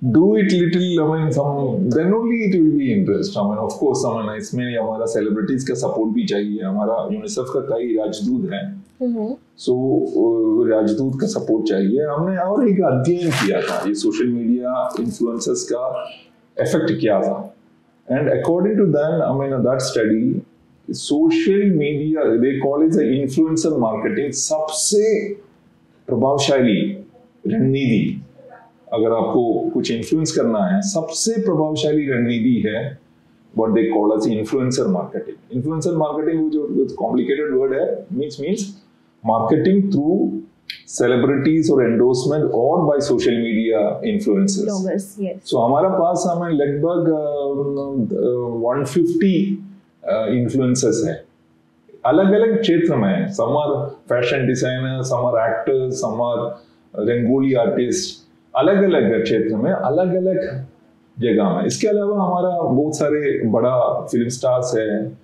do it little, I mean, then only it will be interest. I mean, of course, I mean, इसमें हमारा celebrities का support भी चाहिए. हमारा UNICEF का कई राजदूत हैं. So राजदूत का support चाहिए. हमने और एक अध्ययन किया था ये social media influencers का effect क्या था. And according to that, I mean, that study, social media, they call it the influencer marketing, सबसे प्रभावशाली रणनीति. अगर आपको कुछ इन्फ्लुएंस करना है, सबसे प्रभावशाली रणनीति है what they call as influencer marketing. Influencer marketing जो complicated word है, means marketing through celebrities or endorsement or by social media influencers. Bloggers, yes. So हमारा पास हमें लगभग 150 influencers है. अलग-अलग क्षेत्र में. Some are fashion designers, some are actors, some are rangoli artist. अलग-अलग क्षेत्र में, अलग-अलग जगह में. इसके अलावा हमारा बहुत सारे बड़ा फिल्म स्टार्स हैं,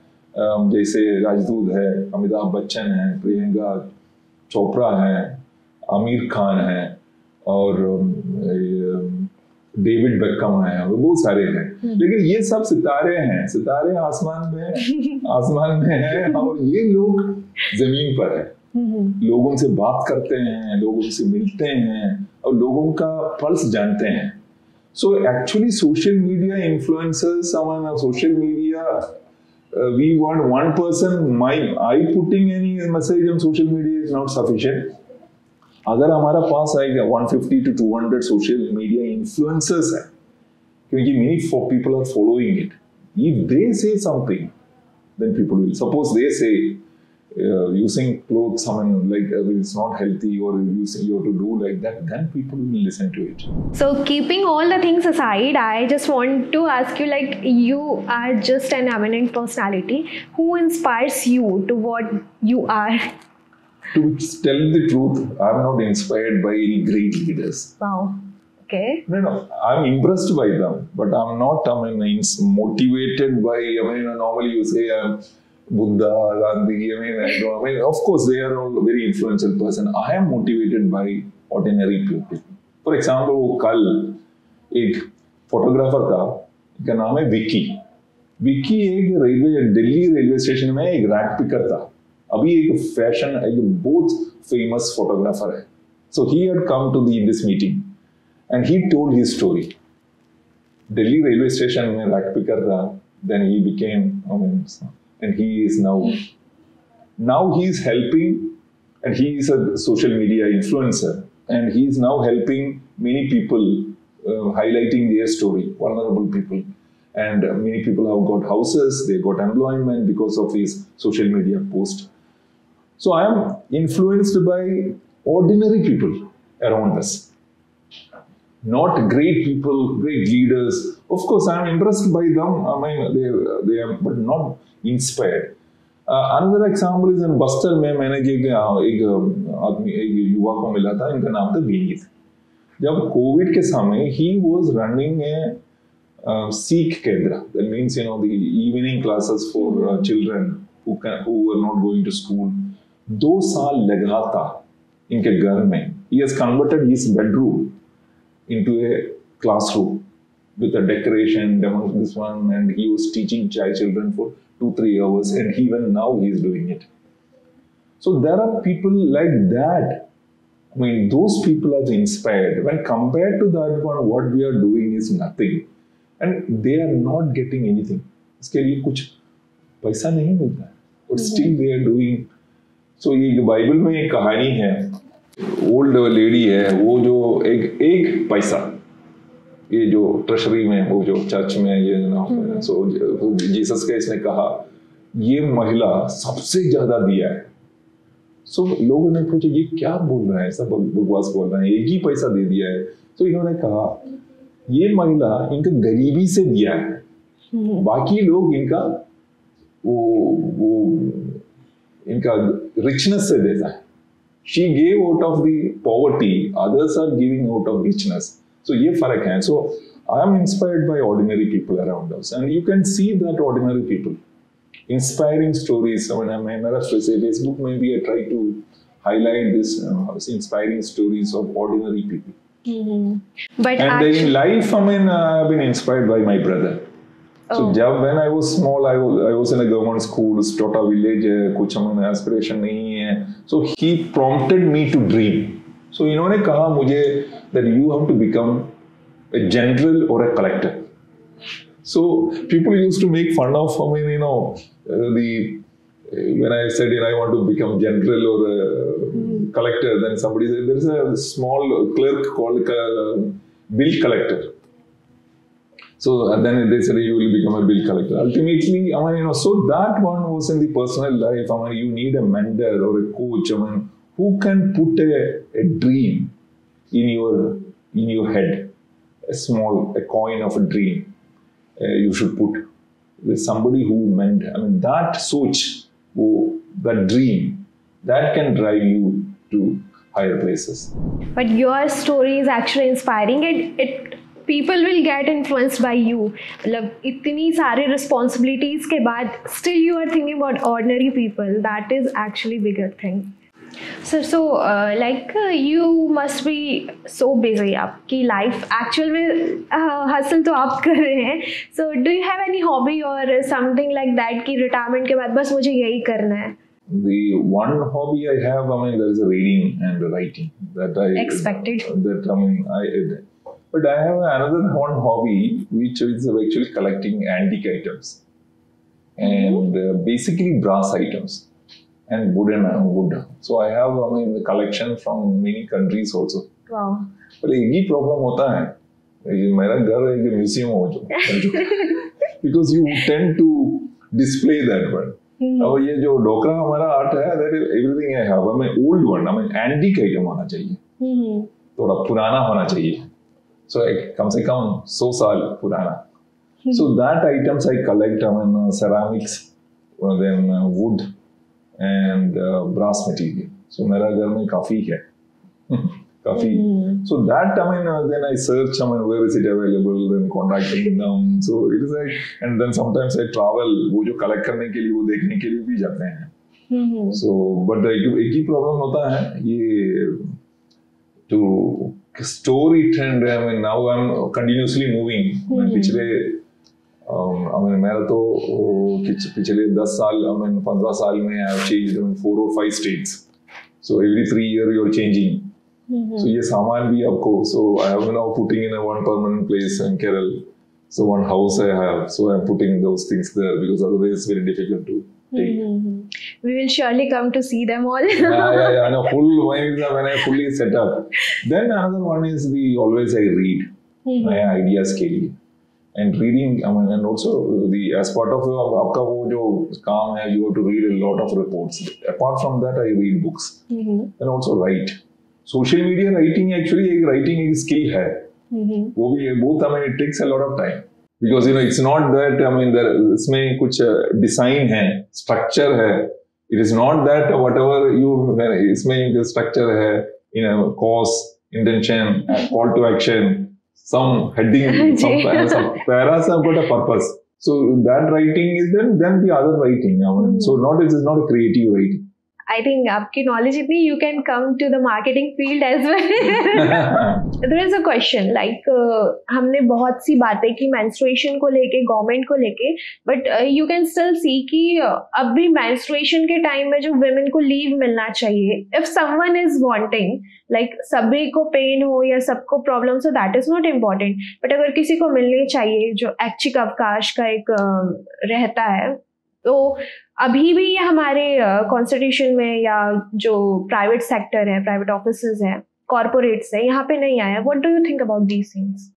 जैसे राजदूत है, अमिताभ बच्चन है, प्रियंका चोपड़ा है, आमिर खान है और डेविड बेकहम है, बहुत सारे हैं. लेकिन ये सब सितारे हैं, सितारे आसमान में हैं और ये लोग जमीन पर है. लोगों से बात करते हैं, लोगों से मिलते हैं और लोगों का पल्स जानते हैं. So actually social media influencers, social media, we want one person, I putting any message on social media is not sufficient. अगर हमारा पास आएगा 150 to 200 social media influencers है, क्योंकि many people are following it. If they say something, then people will. Suppose they say, using clothes, like it's not healthy, or you have to do like that, then people will listen to it. So keeping all the things aside, I just want to ask you, like, you are just an eminent personality. Who inspires you to what you are? To tell the truth, I'm not inspired by any great leaders. Wow. Okay. No, I'm impressed by them, but I'm not, motivated by, normally you say, Buddha, Gandhi, of course they are all very influential person. I am motivated by ordinary people. For example, कल एक photographer था, उसका नाम है विकी. विकी एक Delhi railway station में एक rack picker था. अभी एक बहुत famous photographer है. So he had come to this meeting and he told his story. Delhi railway station में रैक पिकर था. Then he became, and he is now he is helping, and he is a social media influencer, and he is now helping many people, highlighting their story, vulnerable people, and many people have got houses, they got employment because of his social media post. So I am influenced by ordinary people around us, not great people, great leaders. Of course I am impressed by them, they are, but not inspired. Another example is in Bastar में मैंने एक युवा को मिला था, इनका नाम था विनीत. जब कोविड के समय he was running a सीख केंद्र, that means the evening classes for children who were not going to school. 2 साल लगातार इनके घर में he has converted his bedroom into a classroom with a decoration, this one, and he was teaching children for 2-3 hours, and even now he is doing it. So there are people like that. Those people are inspired. When compared to that one, what we are doing is nothing, and they are not getting anything. इसके लिए कुछ पैसा नहीं मिलता, but still they are doing. So ये Bible में एक कहानी है, ओल्ड लेडी है, वो जो एक पैसा, ये जो ट्रेशरी में, वो जो चर्च में ये सो जीसस का इसने कहा ये महिला सबसे ज्यादा दिया है. सो लोगों ने पूछा ये क्या बोल रहा है, सब बकवास बोल रहा है, एक ही पैसा दे दिया है. तो इन्होंने कहा ये महिला इनका गरीबी से दिया है, बाकी लोग इनका वो इनका रिचनेस से देता है. She gave out of the poverty, others are giving out of richness. So ये फर्क है. So I am inspired by ordinary people around us, and you can see that ordinary people, inspiring stories. मेरा Facebook में भी I try to highlight this inspiring stories of ordinary people. But and in life, I mean, I've been inspired by my brother. So when I was small, I was in a government school, Stota village, कुछ हमें aspiration नहीं है. So he prompted me to dream. So इन्होंने कहा मुझे that you have to become a general or a collector. So people used to make fun of, I mean, when I said I want to become general or a collector, then somebody said there is a small clerk called bill collector. So then they said you will become a bill collector. Ultimately, I mean, so that one was in the personal life. I mean, you need a mentor or a coach. I mean, who can put a dream in your head, a coin of a dream. You should put with somebody who meant. I mean, that soch, that dream, that can drive you to higher places. But your story is actually inspiring. It people will get influenced by you. मतलब इतनी सारी responsibilities के बाद still you are thinking about ordinary people. That is actually bigger thing. So like you must be so busy. आपकी life actual में hustle तो आप कर रहे हैं. So do you have any hobby or something like that कि retirement के बाद बस मुझे यही करना है? The one hobby I have, I mean, there is a reading and writing that I expected. That I mean, but I have another one hobby which is actually collecting antique items and basically brass items and wood. So I have, I mean, the collection from many countries also. Wow. But एक ही problem होता है, मेरा घर एक museum हो जो, because you tend to display that one. अब ये जो डोकरा हमारा आर्ट है, that is everything I have. I mean, old one, I mean, antique item होना चाहिए, थोड़ा पुराना होना चाहिए. So कम से कम 100 साल पुराना. So that items I collect, I mean, ceramics, then wood and brass material. So मेरा घर में काफी है, काफी. So that, I mean, then I search, I mean, where is it available, then contacting them. So it is like, and then sometimes I travel, वो जो collect करने के लिए, वो देखने के लिए भी जाते हैं. So, but एक ही problem होता है ये to store it, and I mean, now I'm continuously moving. पिछले I mean, मेरा तो पिछले 10 साल, I mean, 15 साल में I have changed, I mean, 4 or 5 states. So every 3 years you're changing. So ये सामान भी आपको, so I have now putting in a one permanent place in Kerala. So one house I have, so I'm putting those things there because otherwise it's very difficult to take. We will surely come to see them all. yeah. No, when I fully set up. Then another one is always I read my ideas के लिए. And reading, I mean, and also as part of आपका वो जो काम है, you have to read a lot of reports. Apart from that, I read books and also write. Social media writing actually एक skill है. वो भी both, I mean, it takes a lot of time because it's not that, I mean, इसमें कुछ design है, structure है. It is not that whatever इसमें structure है, cause, intention, call to action. Some heading, some paras have got a purpose. So that writing is then the other writing. I mean, so it is not a creative writing. I think आपकी knowledge इतनी, you can come to the marketing field as well. There is a question like हमने बहुत सी बातें की menstruation को लेके, government को लेके, but you can still see कि अब भी menstruation के time में जो women को leave मिलना चाहिए. If someone is wanting, like सभी को pain हो या सबको problem, so that is not important. But अगर किसी को मिलनी चाहिए जो ऐच्छिक अवकाश का एक रहता है, तो अभी भी ये हमारे कॉन्स्टिट्यूशन में या जो प्राइवेट सेक्टर है, प्राइवेट ऑफिसेज हैं, कॉर्पोरेट्स हैं, यहाँ पे नहीं आया. What do you think about these things?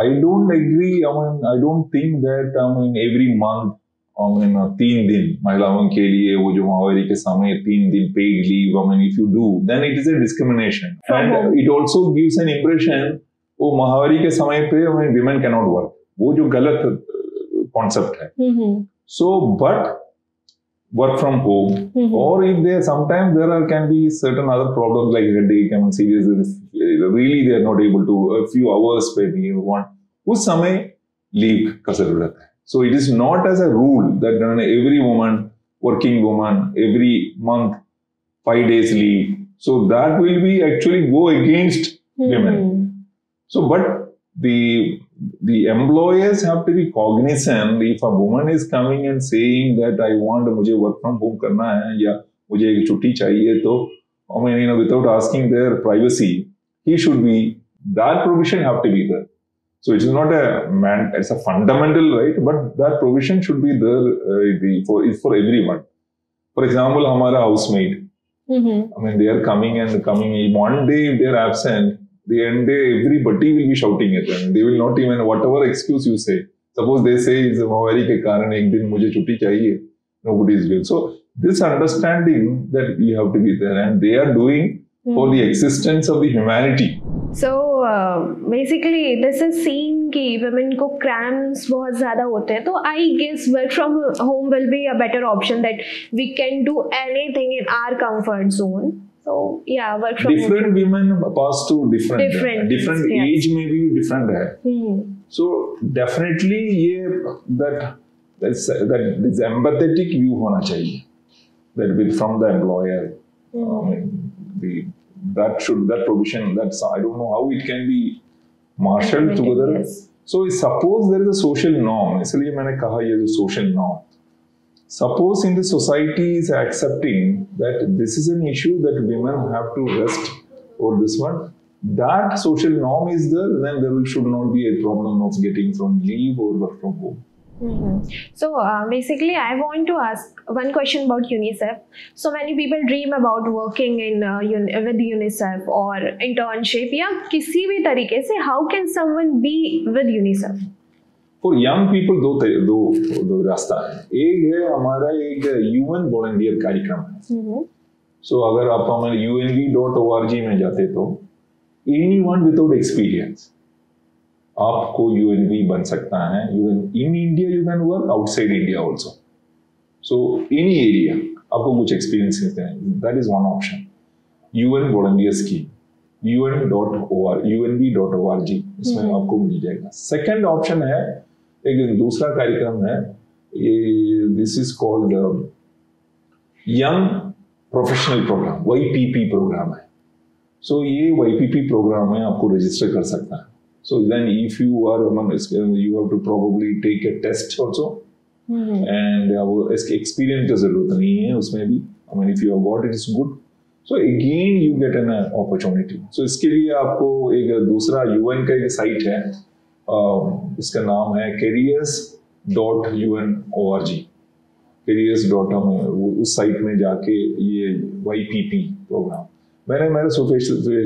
I don't agree. I mean, I don't think that, I mean, every month, I mean, 3 दिन महिलाओं के लिए वो जो माहवारी के समय 3 दिन paid leave, I mean, if you do, then it is a discrimination. And it also gives an impression वो माहवारी के समय पे, I mean, women cannot work. वो जो गलत concept है. So, but work from home, or if sometimes can be certain other problems like headache, I mean, serious, really they are not able to, a few hours maybe you want, उस समय leave का जरूरत है. So it is not as a rule that every woman, working woman, every month 5 days leave. So that will be actually go against women. So, but the employers have to be cognizant if a woman is coming and saying that I want मुझे work from home करना है या मुझे एक छुट्टी चाहिए तो I mean, without asking their privacy, he should be, that provision have to be there. So it is not it's a fundamental right, but that provision should be there for everyone. For example, हमारा housemaid, I mean, they are coming. One day if they are absent, the end day everybody will be shouting at them. They will not even, whatever excuse you say. Suppose they say it's महामारी के कारण एक दिन मुझे छुट्टी चाहिए, nobody is doing. So this understanding that we have to be there, and they are doing for the existence of the humanity. So basically this is seen कि women को cramps बहुत ज़्यादा होते हैं, तो I guess work from home will be a better option, that we can do anything in our comfort zone. So yeah, work from different home. Women pass to different age में भी different है. So definitely ये this empathetic view होना चाहिए, that will from the employer. That provision, I don't know how it can be marshaled together. Yes. So suppose there is a social norm, इसलिए मैंने कहा ये जो social norm. Suppose in the society is accepting that this is an issue that women have to rest or this one, that social norm is there, then there should not be a problem of getting from leave or work from home. So basically I want to ask one question about UNICEF. So many people dream about working in with UNICEF or internship या किसी भी तरीके से. How can someone be with UNICEF? For young people दो रास्ता है. एक है हमारा एक UN volunteer कार्यक्रम है. So अगर आप हमारे unv.org में जाते तो anyone without experience आपको UNV बन सकता है. In India you can work, outside India also. So any area आपको कुछ experience है, that is one option. UN volunteer scheme, unv.org इसमें आपको मिल जाएगा. Second option है, एक दूसरा कार्यक्रम है, this is called Young Professional Program, YPP program है. So ये YPP program में आपको register कर सकता है. So then if you are among you have to probably take a test also. And experience की जरूरत नहीं है उसमें भी. I mean, if you have got it, it's good. So again you get an opportunity. So इसके लिए आपको एक दूसरा UN का एक साइट है, इसका नाम है careers.un.org. उस साइट में जाके ये YPP प्रोग्राम मैंने मेरे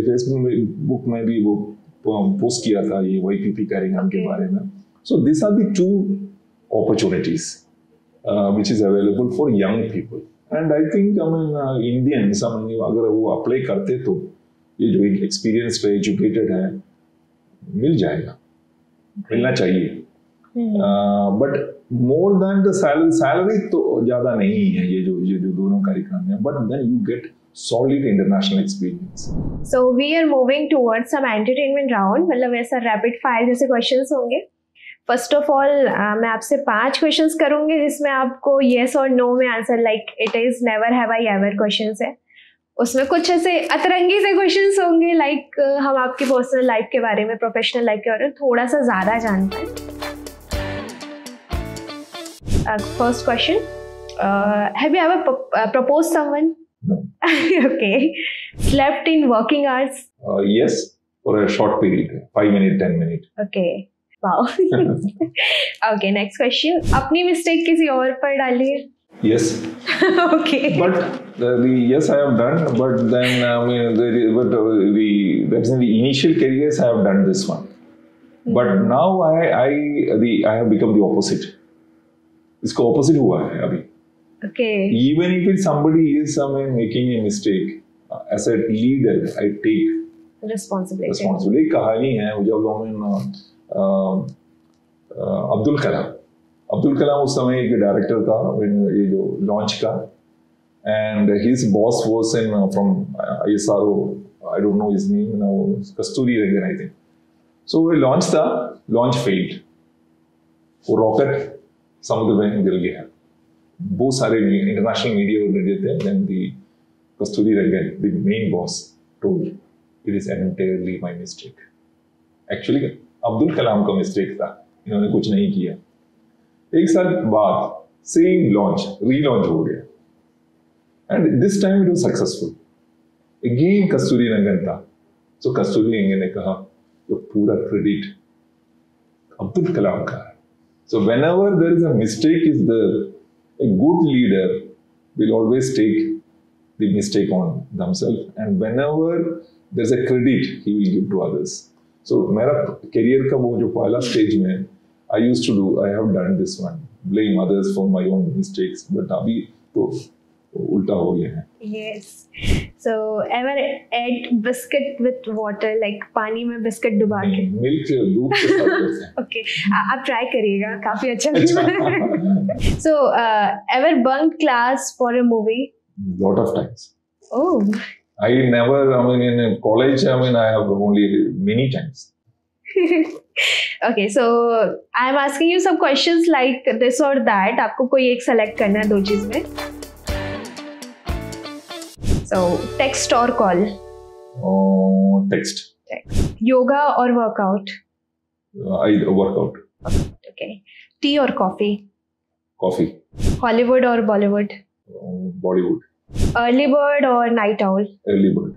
फेसबुक में भी वो पोस्ट किया था ये YPP कार्यक्रम के बारे में. So these are the two opportunities which is available for young people, and I think Indians अगर वो अप्लाई करते तो ये जो experienced educated है मिल जाएगा, मिलना चाहिए. But more than the salary तो ज़्यादा नहीं है ये जो दोनों कार्यक्रम है, but then you get solid international experience. So we are moving towards some entertainment round. मतलब ऐसा rapid fire जैसे questions होंगे. First of all, मैं आपसे 5 questions करूँगी जिसमें आपको yes और no में answer like it is, never, have I ever questions है. उसमें कुछ ऐसे अतरंगी से questions होंगे like हम आपकी personal life के बारे में, professional life के बारे में थोड़ा सा ज़्यादा जानते हैं. First question, have you ever proposed someone? No. Okay. Slept in working hours? Yes, for a short period, 5 minutes, 10 minutes. Okay. Wow. Okay, next question. अपनी mistake किसी और पर डाली है? Yes. Okay. But yes, I have done. But then that's in the initial careers I have done this one. But now I have become the opposite. इसका opposite हुआ है अभी. Okay. Even if somebody is making a mistake, as a leader, I take responsibility. एक कहानी है जब अब्दुल कलाम उस समय एक डायरेक्टर था ये जो लॉन्च का, and his boss was from ISRO, I don't know his name now, Kasturi Rangan I think. So we launched launch failed. वो रॉकेट समुद्र में गिर गया. बहुत सारे इंटरनेशनल मीडिया ने देते हैं. Then the Kasturi Rangan, the main boss, told it is entirely my mistake. Actually, Abdul Kalam का मिस्टेक था, इन्होंने कुछ नहीं किया. एक साल बाद सेम लॉन्च रीलॉन्च हो गया, and this time it was successful. Again कस्तूरी रंगन था, so कस्तूरी रंगन ने कहा तो पूरा क्रेडिट अब्दुल कलाम का है. So whenever there is a mistake is there, a good leader will always take the mistake on themselves, and whenever there's a credit he will give to others. So मेरा career का वो जो पहला stage में I have done this one, blame others for my own mistakes, but अभी तो उल्टा हो गया है. Yes. So ever ate biscuit with water, like पानी में बिस्किट डुबा के? मिल्क दूध के साथ. Okay, आप ट्राई करिएगा, काफी अच्छा. So ever bunked class for a movie? Lot of times. Oh. I never. I mean, in college, I have only many times. Okay, so I am asking you some questions like this or that. आपको कोई एक select करना है दो चीज में. So text or call? Oh, text. Yoga or workout? I workout. Okay. Tea or coffee? Coffee. Hollywood or Bollywood? Bollywood. Early bird or night owl? Early bird.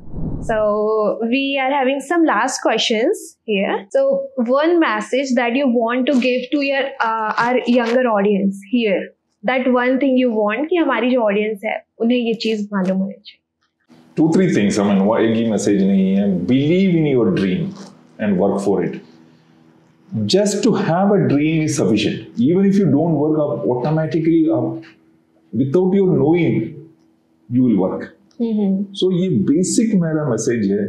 So we are having some last questions here. So one message that you want to give to your our younger audience here. That one thing you want कि हमारी जो audience है उन्हें ये चीज मालूम होनी चाहिए. 2-3 things. I mean, वो एक ही message नहीं है. Believe in your dream and work for it. Just to have a dream is sufficient. Even if you don't work up automatically, without your knowing, you will work. So ये basic मेरा message है.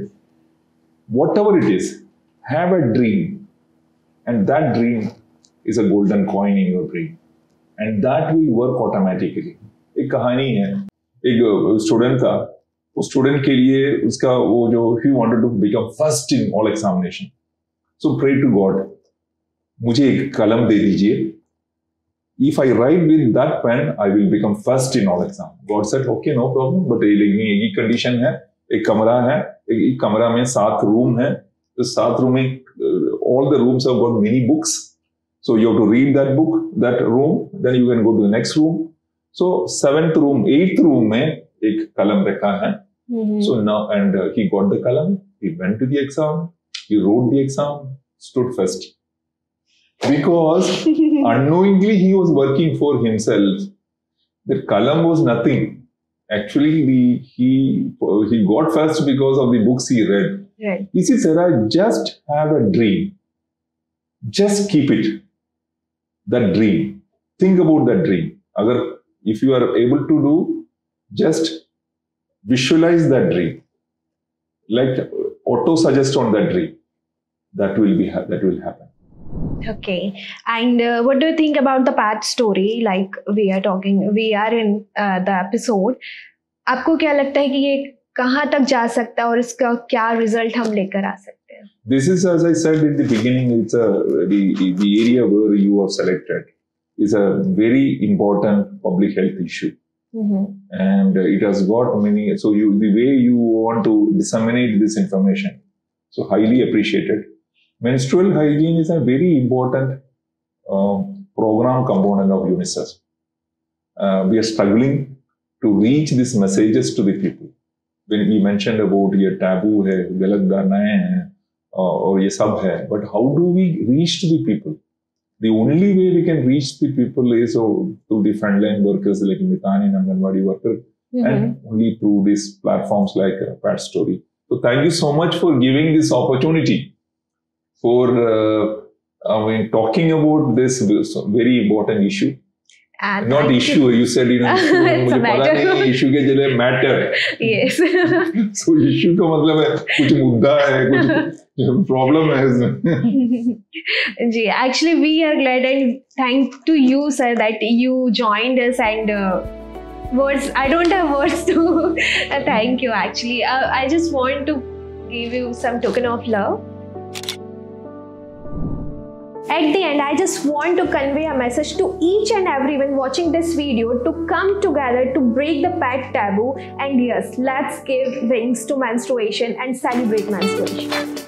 Whatever it is, have a dream, and that dream is a golden coin in your brain, and that will work automatically. एक कहानी है, एक student था, उस student के लिए उसका वो जो he wanted to become first in all examination. So pray to God, मुझे एक कलम दे दीजिए. If I write with that pen, I will become first in all exam. God said, okay, no problem. But एक ही condition है, एक कमरा है, एक कमरा में 7 रूम है. तो 7 रूम में all the rooms have got many books. So you have to read that book, that room. Then you can go to the next room. So 7th room, 8th room में एक कलम रखा है. So now and he got the kalam. He went to the exam. He wrote the exam. Stood first. Because unknowingly he was working for himself. The kalam was nothing. Actually, he got first because of the books he read. Right. He said, Sarah, just have a dream. Just keep it. That dream. Think about that dream. If you are able to do, just visualize that dream. Like auto-suggest on that dream. That will happen. Okay, and what do you think about the path story? Like we are in the episode. आपको क्या लगता है कि ये कहाँ तक जा सकता है और इसका क्या result हम लेकर आ सकते हैं? This is, as I said in the beginning, it's the area where you have selected is a very important public health issue, and it has got many. So the way you want to disseminate this information, so highly appreciated. Menstrual hygiene is a very important program component of UNICEF. We are struggling to reach these messages to the people. When we mentioned about ये taboo है, गलत धारणाएं हैं और ये सब है, but how do we reach to the people? The only way we can reach the people is to the frontline workers like Mitani and Anganwadi worker, and only through these platforms like Pat Story. So thank you so much for giving this opportunity. For talking about this very important issue. And not issue, you said it's a matter. Issue के जगह matter. Yes. So issue का मतलब है कुछ मुद्दा है, कुछ problem है. जी, actually we are glad and thank to you sir that you joined us and words. I don't have words to thank you actually. I just want to give you some token of love. At the end, I just want to convey a message to each and everyone watching this video to come together to break the pad taboo, and yes, let's give wings to menstruation and celebrate menstruation.